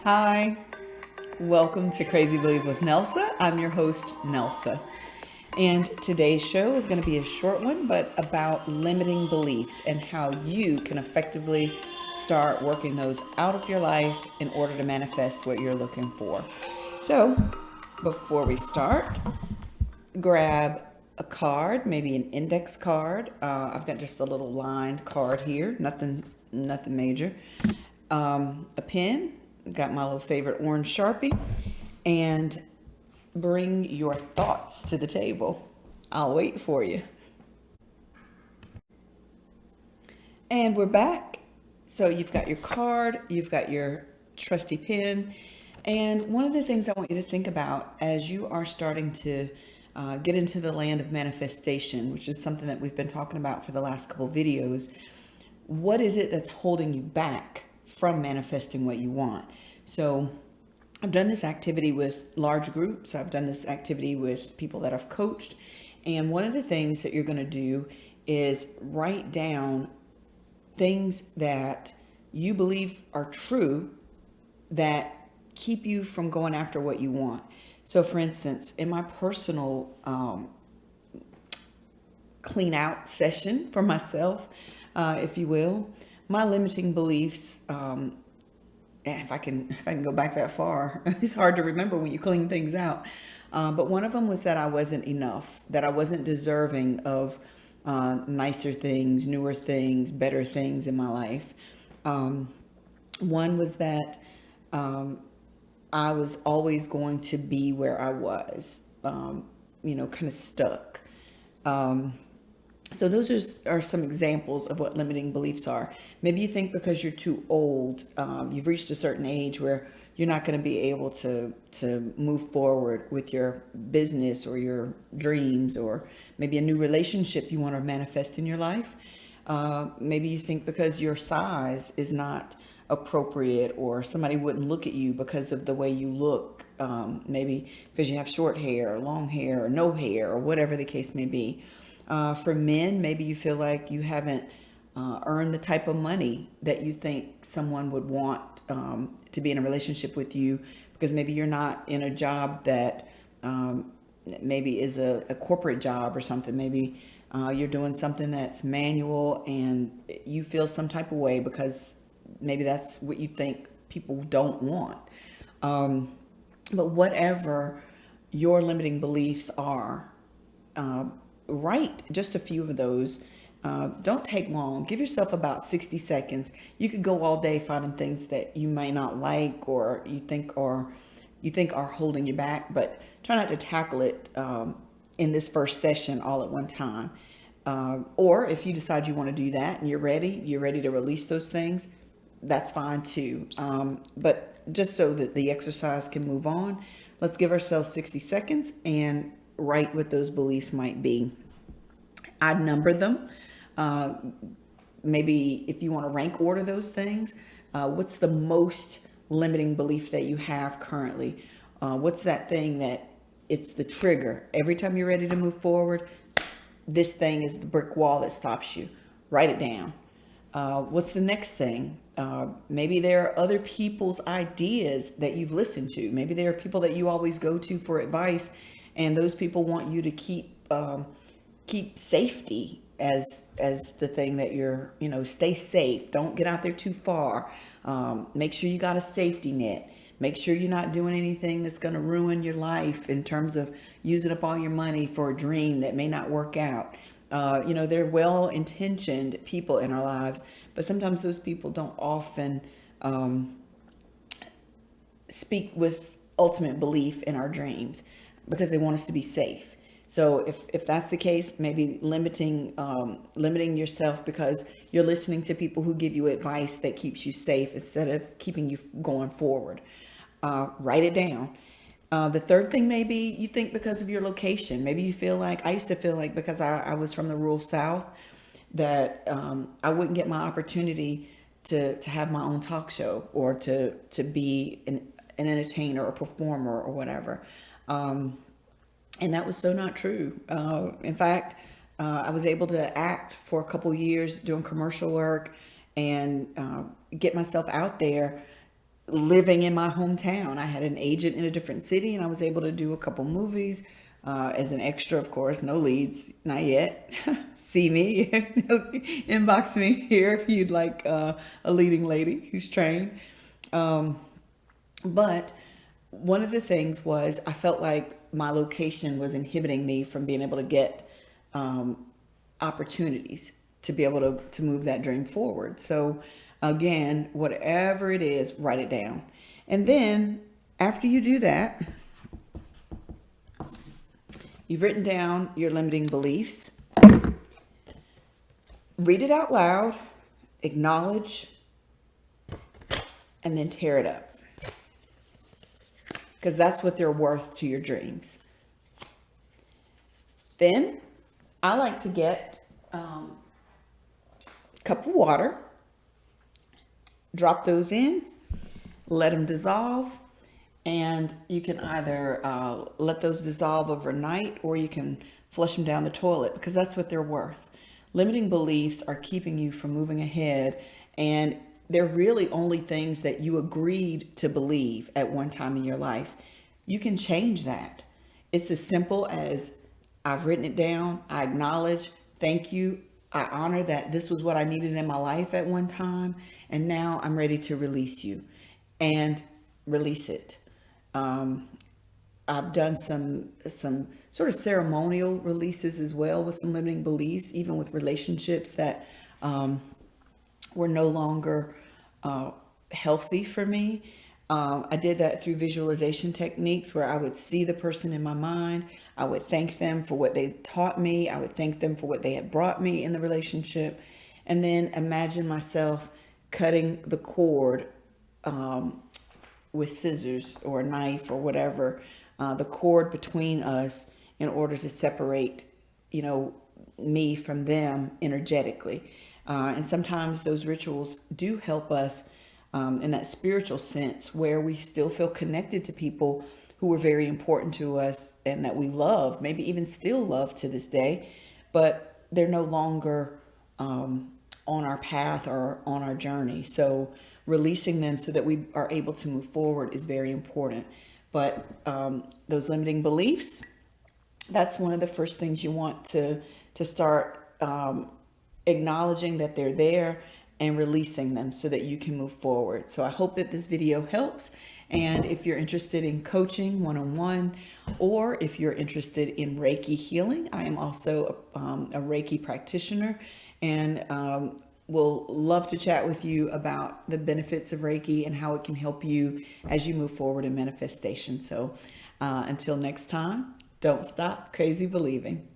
Hi, welcome to Crazy Believe with Nelsa. I'm your host, Nelsa. And today's show is going to be a short one, but about limiting beliefs and how you can effectively start working those out of your life in order to manifest what you're looking for. So, before we start, grab a card, maybe an index card. I've got just a little lined card here, nothing major. A pen, got my little favorite orange Sharpie, and bring your thoughts to the table. I'll wait for you. And we're back. So you've got your card, you've got your trusty pen, and one of the things I want you to think about as you are starting to get into the land of manifestation, which is something that we've been talking about for the last couple videos, what is it that's holding you back from manifesting what you want? So I've done this activity with large groups. I've done this activity with people that I've coached. And one of the things that you're going to do is write down things that you believe are true that keep you from going after what you want. So, for instance, in my personal clean out session for myself, if you will, my limiting beliefs, if I can go back that far, it's hard to remember when you clean things out. But one of them was that I wasn't enough, that I wasn't deserving of nicer things, newer things, better things in my life. One was that I was always going to be where I was, kind of stuck. So those are some examples of what limiting beliefs are. Maybe you think because you're too old, you've reached a certain age where you're not going to be able to move forward with your business or your dreams, or maybe a new relationship you want to manifest in your life. Maybe you think because your size is not appropriate, or somebody wouldn't look at you because of the way you look. Maybe because you have short hair, or long hair, or no hair, or whatever the case may be. For men, maybe you feel like you haven't earned the type of money that you think someone would want to be in a relationship with you, because maybe you're not in a job that maybe is a corporate job or something. Maybe you're doing something that's manual and you feel some type of way because maybe that's what you think people don't want. But whatever your limiting beliefs are, write just a few of those. Don't take long. Give yourself about 60 seconds. You could go all day finding things that you may not like, or you think are holding you back, but try not to tackle it in this first session all at one time. Or if you decide you want to do that and you're ready to release those things, that's fine too. But just so that the exercise can move on, let's give ourselves 60 seconds and write what those beliefs might be. I'd number them. Uh, Maybe if you want to rank order those things, what's the most limiting belief that you have currently? What's that thing that it's the trigger? Every time you're ready to move forward, this thing is the brick wall that stops you. Write it down. What's the next thing? Maybe there are other people's ideas that you've listened to. Maybe there are people that you always go to for advice, and those people want you to keep safety as the thing that you're, stay safe. Don't get out there too far. Make sure you got a safety net. Make sure you're not doing anything that's going to ruin your life in terms of using up all your money for a dream that may not work out. They're well-intentioned people in our lives, but sometimes those people don't often speak with ultimate belief in our dreams because they want us to be safe. So if that's the case, maybe limiting yourself because you're listening to people who give you advice that keeps you safe instead of keeping you going forward. Write it down. The third thing, maybe you think because of your location. Maybe you feel like, I used to feel like because I was from the rural South, that I wouldn't get my opportunity to have my own talk show, or to be an entertainer or performer or whatever. And that was so not true. In fact, I was able to act for a couple years doing commercial work and get myself out there living in my hometown. I had an agent in a different city, and I was able to do a couple movies as an extra, of course. No leads, not yet. See me, inbox me here if you'd like a leading lady who's trained. But one of the things was I felt like my location was inhibiting me from being able to get opportunities to be able to move that dream forward. So again, whatever it is, write it down. And then after you do that, you've written down your limiting beliefs. Read it out loud, acknowledge, and then tear it up. Because that's what they're worth to your dreams. Then I like to get a cup of water, drop those in, let them dissolve, and you can either let those dissolve overnight, or you can flush them down the toilet, because that's what they're worth. Limiting beliefs are keeping you from moving ahead, and they're really only things that you agreed to believe at one time in your life. You can change that. It's as simple as, I've written it down, I acknowledge, thank you, I honor that this was what I needed in my life at one time, and now I'm ready to release you, and release it. I've done some sort of ceremonial releases as well with some limiting beliefs, even with relationships that were no longer healthy for me. I did that through visualization techniques, where I would see the person in my mind. I would thank them for what they taught me. I would thank them for what they had brought me in the relationship. And then imagine myself cutting the cord with scissors or a knife or whatever, the cord between us, in order to separate, me from them energetically. And sometimes those rituals do help us in that spiritual sense, where we still feel connected to people who were very important to us and that we love, maybe even still love to this day, but they're no longer on our path or on our journey. So releasing them so that we are able to move forward is very important. But those limiting beliefs, that's one of the first things you want to start acknowledging that they're there and releasing them so that you can move forward. So I hope that this video helps. And if you're interested in coaching one-on-one, or if you're interested in Reiki healing, I am also a Reiki practitioner, and will love to chat with you about the benefits of Reiki and how it can help you as you move forward in manifestation. So until next time, don't stop crazy believing.